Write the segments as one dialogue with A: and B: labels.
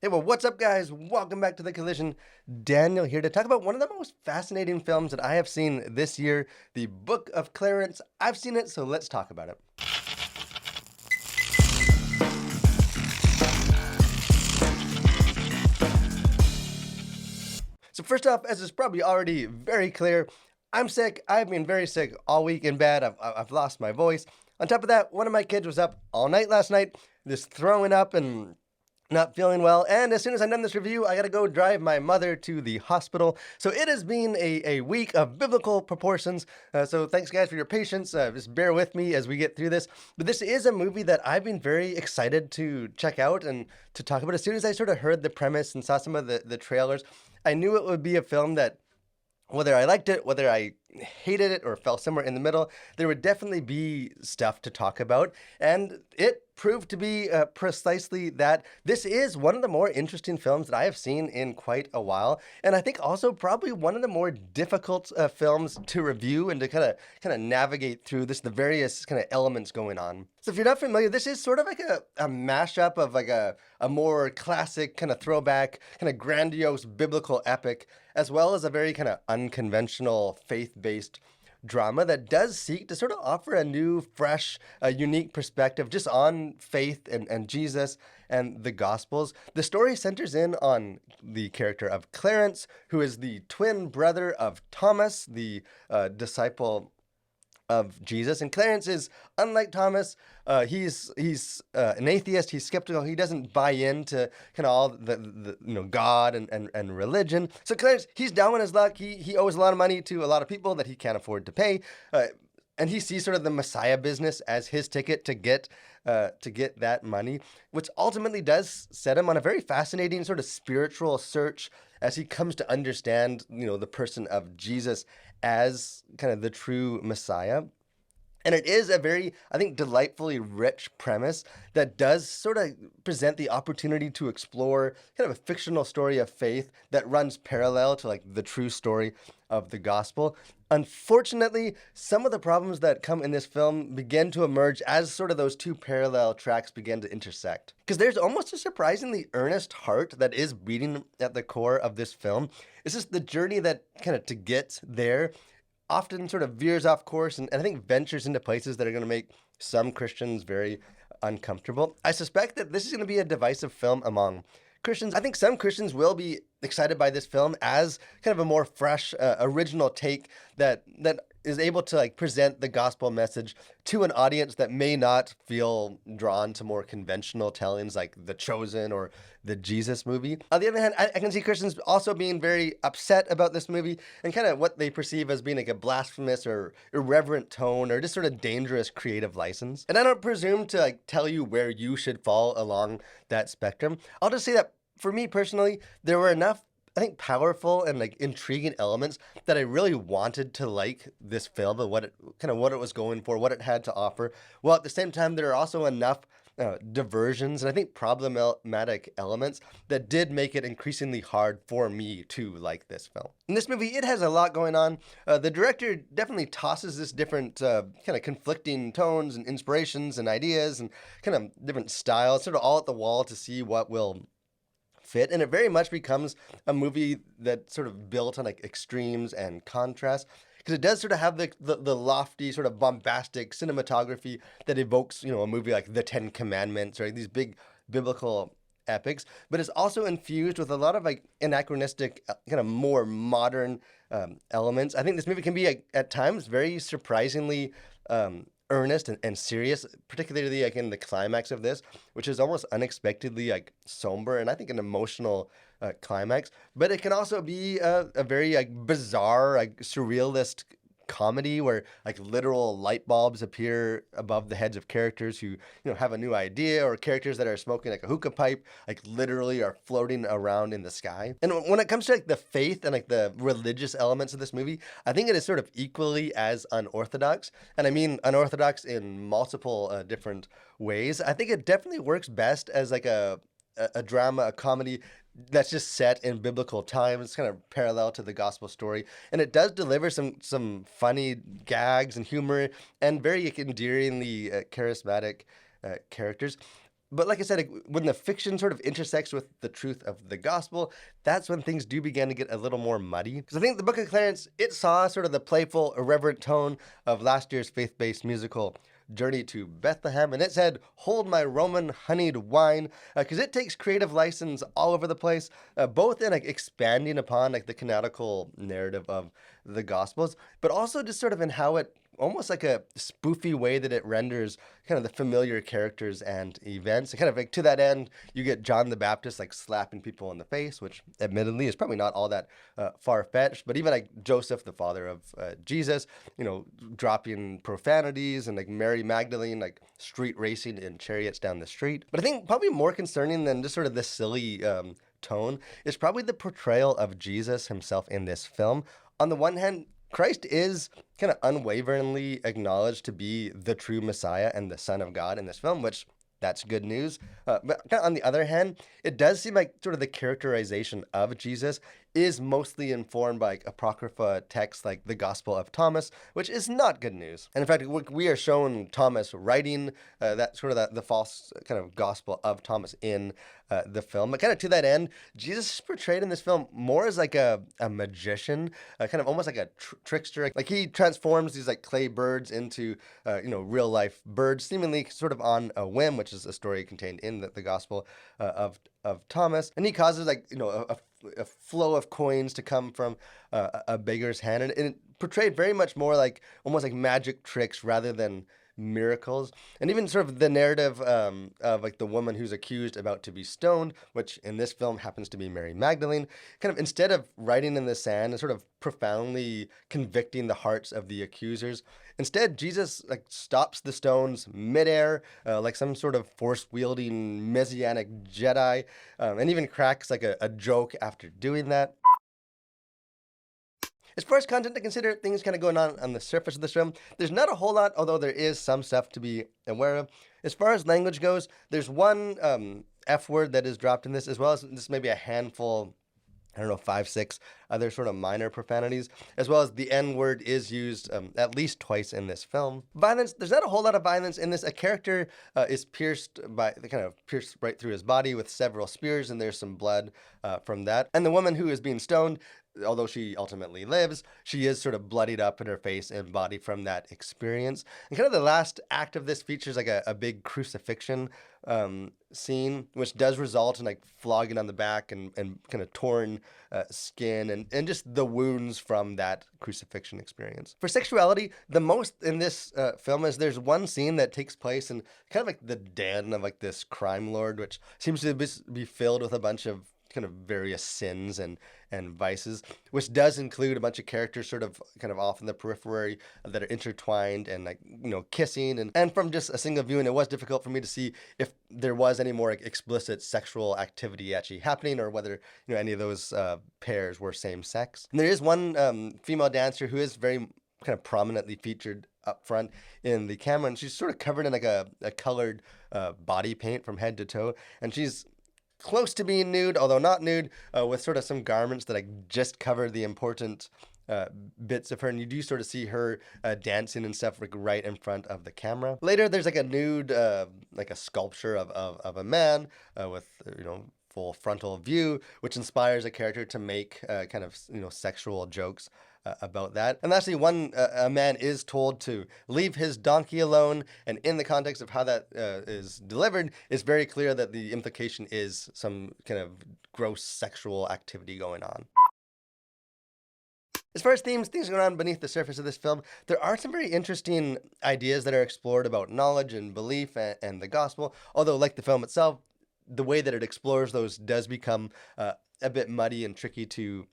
A: Hey, well, what's up, guys? Welcome back to The Collision. Daniel here to talk about one of the most fascinating films that I have seen this year, The Book of Clarence. I've seen it, so let's talk about it. So first off, as is probably already very clear, I'm sick. I've been very sick all week in bed. I've lost my voice. On top of that, one of my kids was up all night last night, just throwing up and not feeling well, and as soon as I'm done this review, I gotta go drive my mother to the hospital. So it has been a week of biblical proportions. So thanks, guys, for your patience. Just bear with me as we get through this. But this is a movie that I've been very excited to check out and to talk about. As soon as I sort of heard the premise and saw some of the trailers, I knew it would be a film that, whether I liked it, whether I hated it, or fell somewhere in the middle, there would definitely be stuff to talk about. And it proved to be precisely that. This is one of the more interesting films that I have seen in quite a while. And I think also probably one of the more difficult films to review and to kind of navigate through the various kind of elements going on. So if you're not familiar, this is sort of like a mashup of like a more classic kind of throwback, kind of grandiose biblical epic, as well as a very kind of unconventional faith-based drama that does seek to sort of offer a new, fresh, unique perspective just on faith and Jesus and the Gospels. The story centers in on the character of Clarence, who is the twin brother of Thomas, the disciple of Jesus. And Clarence is, unlike Thomas, he's an atheist. He's skeptical. He doesn't buy into kind of all the God and religion. So Clarence, he's down on his luck. He owes a lot of money to a lot of people that he can't afford to pay. And he sees sort of the Messiah business as his ticket to get that money, which ultimately does set him on a very fascinating sort of spiritual search as he comes to understand, the person of Jesus as kind of the true Messiah. And it is a very, I think, delightfully rich premise that does sort of present the opportunity to explore kind of a fictional story of faith that runs parallel to like the true story of the gospel. Unfortunately, some of the problems that come in this film begin to emerge as sort of those two parallel tracks begin to intersect. Because there's almost a surprisingly earnest heart that is beating at the core of this film. It's just the journey that kind of to get there often sort of veers off course and I think ventures into places that are going to make some Christians very uncomfortable. I suspect that this is going to be a divisive film among Christians. I think some Christians will be excited by this film as kind of a more fresh, original take that is able to like present the gospel message to an audience that may not feel drawn to more conventional tellings like The Chosen or the Jesus movie. On the other hand, I can see Christians also being very upset about this movie and kind of what they perceive as being like a blasphemous or irreverent tone or just sort of dangerous creative license. And I don't presume to like tell you where you should fall along that spectrum. I'll just say that for me personally, there were enough, I think, powerful and like intriguing elements that I really wanted to like this film and what it was going for, what it had to offer. Well, at the same time, there are also enough diversions and I think problematic elements that did make it increasingly hard for me to like this film. In this movie, it has a lot going on. The director definitely tosses this different kind of conflicting tones and inspirations and ideas and kind of different styles, sort of all at the wall to see what will fit, and it very much becomes a movie that sort of built on like extremes and contrast, because it does sort of have the lofty sort of bombastic cinematography that evokes a movie like The Ten Commandments or like these big biblical epics, but it's also infused with a lot of like anachronistic kind of more modern elements. I think this movie can be at times very surprisingly earnest and serious, particularly like in the climax of this, which is almost unexpectedly like somber and I think an emotional climax. But it can also be a very like bizarre, like surrealist comedy where like literal light bulbs appear above the heads of characters who have a new idea, or characters that are smoking like a hookah pipe like literally are floating around in the sky. And when it comes to like the faith and like the religious elements of this movie, I think it is sort of equally as unorthodox, and I mean unorthodox in multiple different ways. I think it definitely works best as like a drama, a comedy that's just set in biblical times, kind of parallel to the gospel story. And it does deliver some funny gags and humor and very endearingly charismatic characters. But like I said, when the fiction sort of intersects with the truth of the gospel, that's when things do begin to get a little more muddy. Because I think the Book of Clarence, it saw sort of the playful, irreverent tone of last year's faith-based musical Journey to Bethlehem, and it said, "Hold my Roman honeyed wine," because it takes creative license all over the place, both in like expanding upon like the canonical narrative of the Gospels, but also just sort of in how it almost like a spoofy way that it renders kind of the familiar characters and events. And kind of like to that end, you get John the Baptist like slapping people in the face, which admittedly is probably not all that far fetched. But even like Joseph, the father of Jesus, dropping profanities, and like Mary Magdalene like street racing in chariots down the street. But I think probably more concerning than just sort of this silly tone is probably the portrayal of Jesus himself in this film. On the one hand, Christ is kind of unwaveringly acknowledged to be the true Messiah and the Son of God in this film, which that's good news. But kind of on the other hand, it does seem like sort of the characterization of Jesus is mostly informed by apocrypha texts like the Gospel of Thomas, which is not good news. And in fact, we are shown Thomas writing that sort of the false kind of Gospel of Thomas in the film. But kind of to that end, Jesus is portrayed in this film more as like a magician, kind of almost like a trickster. Like he transforms these like clay birds into real life birds, seemingly sort of on a whim, which is a story contained in the Gospel of Thomas, and he causes a flow of coins to come from a beggar's hand, and it portrayed very much more like almost like magic tricks rather than miracles. And even sort of the narrative of like the woman who's accused about to be stoned, which in this film happens to be Mary Magdalene, kind of instead of writing in the sand and sort of profoundly convicting the hearts of the accusers, instead Jesus like stops the stones midair, like some sort of force-wielding messianic Jedi, and even cracks like a joke after doing that. As far as content to consider, things kind of going on the surface of this film, there's not a whole lot, although there is some stuff to be aware of. As far as language goes, there's one F word that is dropped in this, as well as this maybe a handful, I don't know, 5, 6 other sort of minor profanities, as well as the N word is used at least twice in this film. Violence, there's not a whole lot of violence in this. A character is pierced right through his body with several spears, and there's some blood from that. And the woman who is being stoned, although she ultimately lives, she is sort of bloodied up in her face and body from that experience. And kind of the last act of this features like a big crucifixion scene, which does result in like flogging on the back and kind of torn skin and just the wounds from that crucifixion experience. For sexuality, the most in this film is there's one scene that takes place in kind of like the den of like this crime lord, which seems to be filled with a bunch of kind of various sins and vices, which does include a bunch of characters sort of kind of off in the periphery that are intertwined and like, kissing. And from just a single viewing, it was difficult for me to see if there was any more explicit sexual activity actually happening, or whether, any of those pairs were same sex. And there is one female dancer who is very kind of prominently featured up front in the camera, and she's sort of covered in like a colored body paint from head to toe, and she's close to being nude, although not nude, with sort of some garments that like just cover the important bits of her, and you do sort of see her dancing and stuff like right in front of the camera. Later, there's like a nude, like a sculpture of a man with full frontal view, which inspires a character to make kind of sexual jokes about that. And actually, a man is told to leave his donkey alone, and in the context of how that is delivered, it's very clear that the implication is some kind of gross sexual activity going on. As far as things going on beneath the surface of this film, there are some very interesting ideas that are explored about knowledge and belief and the gospel, although like the film itself, the way that it explores those does become a bit muddy and tricky to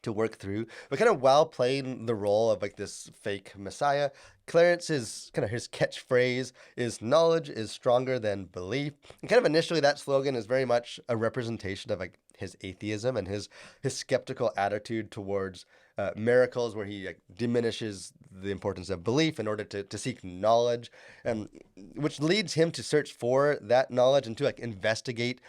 A: work through. But kind of while playing the role of like this fake messiah, Clarence's kind of his catchphrase is "knowledge is stronger than belief." And kind of initially that slogan is very much a representation of like his atheism and his skeptical attitude towards miracles, where he like diminishes the importance of belief in order to seek knowledge, and which leads him to search for that knowledge and to like investigate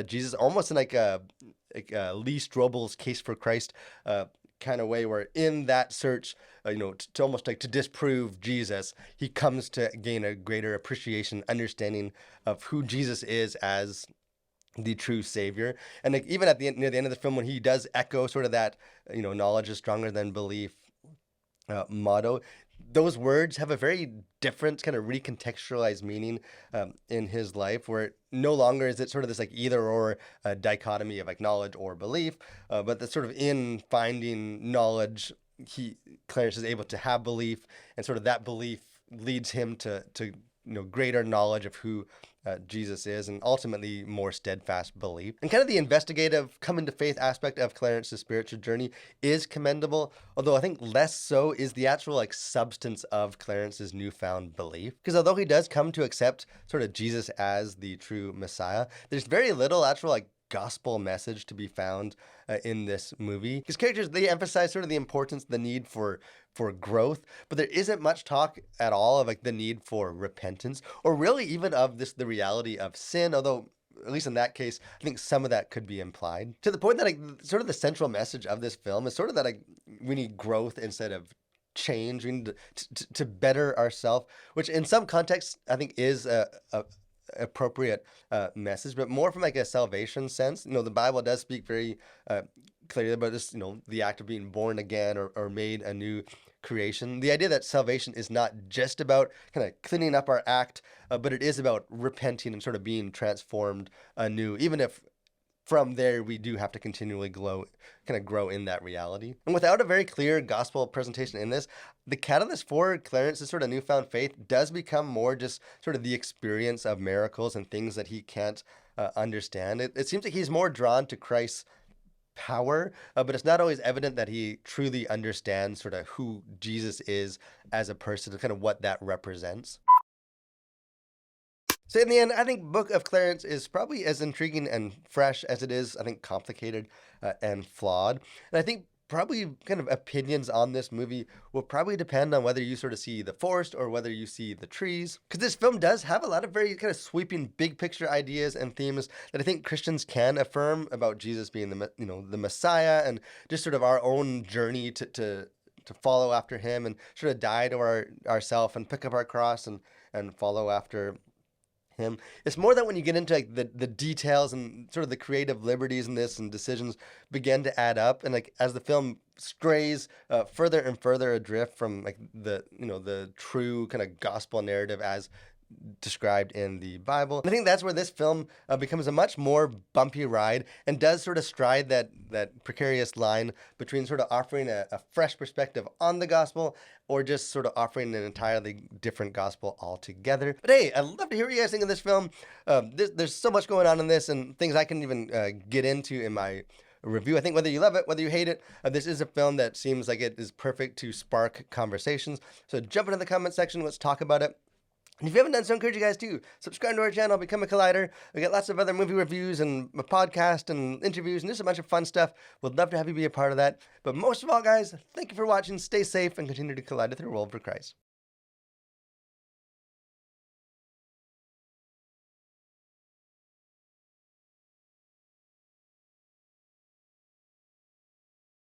A: Jesus, almost in like Lee Strobel's Case for Christ kind of way, where in that search, to almost like to disprove Jesus, he comes to gain a greater appreciation, understanding of who Jesus is as the true savior. And like even at the end, near the end of the film, when he does echo sort of that, knowledge is stronger than belief motto, those words have a very different kind of recontextualized meaning in his life, where no longer is it sort of this like either or dichotomy of like knowledge or belief, but that sort of in finding knowledge, Clarence is able to have belief, and sort of that belief leads him to greater knowledge of who Jesus is, and ultimately more steadfast belief. And kind of the investigative coming to faith aspect of Clarence's spiritual journey is commendable, although I think less so is the actual like substance of Clarence's newfound belief. Because although he does come to accept sort of Jesus as the true Messiah, there's very little actual like gospel message to be found in this movie. Because characters, they emphasize sort of the importance, the need for growth, but there isn't much talk at all of like the need for repentance, or really even of the reality of sin, although at least in that case, I think some of that could be implied. To the point that like sort of the central message of this film is sort of that like we need growth instead of change. We need to better ourselves, which in some contexts I think is a appropriate message, but more from like a salvation sense. The Bible does speak very clearly about this, the act of being born again or made a new creation. The idea that salvation is not just about kind of cleaning up our act, but it is about repenting and sort of being transformed anew, even if from there we do have to continually grow in that reality. And without a very clear gospel presentation in this, the catalyst for Clarence's sort of newfound faith does become more just sort of the experience of miracles and things that he can't understand. It seems like he's more drawn to Christ's power, but it's not always evident that he truly understands sort of who Jesus is as a person and kind of what that represents. So in the end, I think Book of Clarence is probably as intriguing and fresh as it is, I think, complicated and flawed. And I think probably kind of opinions on this movie will probably depend on whether you sort of see the forest or whether you see the trees. Because this film does have a lot of very kind of sweeping big picture ideas and themes that I think Christians can affirm about Jesus being the Messiah, and just sort of our own journey to follow after him and sort of die to ourself and pick up our cross and follow after him. It's more that when you get into like the details and sort of the creative liberties in this and decisions begin to add up, and like as the film strays further and further adrift from like the true kind of gospel narrative as described in the Bible. And I think that's where this film becomes a much more bumpy ride, and does sort of stride that precarious line between sort of offering a fresh perspective on the gospel, or just sort of offering an entirely different gospel altogether. But hey, I'd love to hear what you guys think of this film. There's so much going on in this, and things I can even get into in my review. I think whether you love it, whether you hate it, this is a film that seems like it is perfect to spark conversations. So jump into the comment section, let's talk about it. And if you haven't done so, I encourage you guys to subscribe to our channel, become a Collider. We got lots of other movie reviews and a podcast and interviews and just a bunch of fun stuff. We'd love to have you be a part of that. But most of all, guys, thank you for watching. Stay safe and continue to collide with your world for Christ.